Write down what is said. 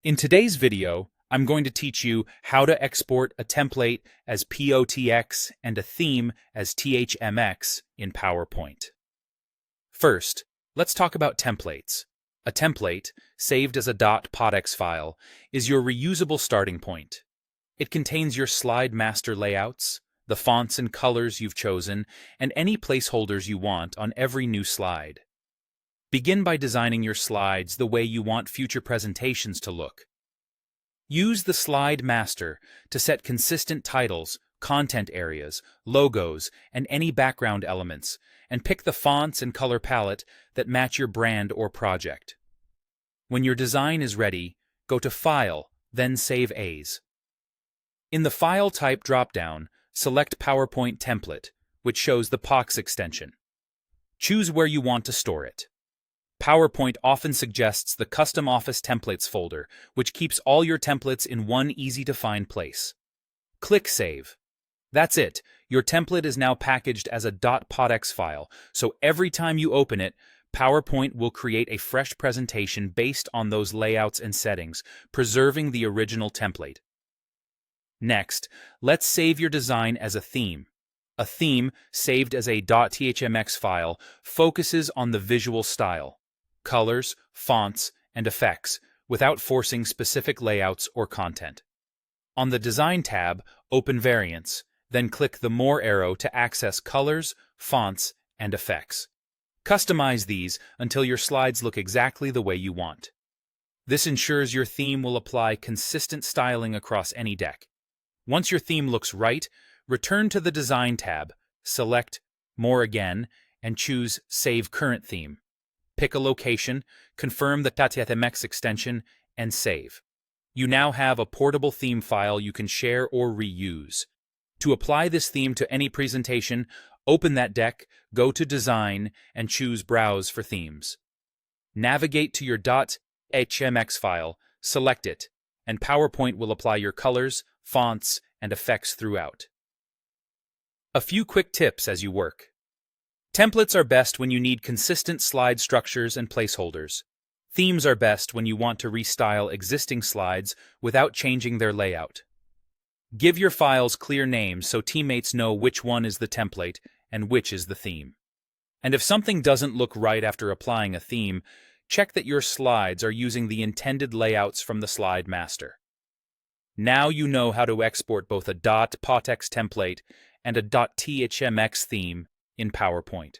In today's video, I'm going to teach you how to export a template as POTX and a theme as THMX in PowerPoint. First, let's talk about templates. A template, saved as a .POTX file, is your reusable starting point. It contains your slide master layouts, the fonts and colors you've chosen, and any placeholders you want on every new slide. Begin by designing your slides the way you want future presentations to look. Use the slide master to set consistent titles, content areas, logos, and any background elements, and pick the fonts and color palette that match your brand or project. When your design is ready, go to File, then Save As. In the File Type dropdown, select PowerPoint Template, which shows the POTX extension. Choose where you want to store it. PowerPoint often suggests the Custom Office Templates folder, which keeps all your templates in one easy-to-find place. Click Save. That's it. Your template is now packaged as a .POTX file, so every time you open it, PowerPoint will create a fresh presentation based on those layouts and settings, preserving the original template. Next, let's save your design as a theme. A theme, saved as a .THMX file, focuses on the visual style, colors, fonts, and effects, without forcing specific layouts or content. On the Design tab, open Variants, then click the More arrow to access colors, fonts, and effects. Customize these until your slides look exactly the way you want. This ensures your theme will apply consistent styling across any deck. Once your theme looks right, return to the Design tab, select More again, and choose Save Current Theme. Pick a location, confirm the THMX extension, and save. You now have a portable theme file you can share or reuse. To apply this theme to any presentation, open that deck, go to Design, and choose Browse for Themes. Navigate to your .THMX file, select it, and PowerPoint will apply your colors, fonts, and effects throughout. A few quick tips as you work. Templates are best when you need consistent slide structures and placeholders. Themes are best when you want to restyle existing slides without changing their layout. Give your files clear names so teammates know which one is the template and which is the theme. And if something doesn't look right after applying a theme, check that your slides are using the intended layouts from the slide master. Now you know how to export both a .POTX template and a .THMX theme in PowerPoint.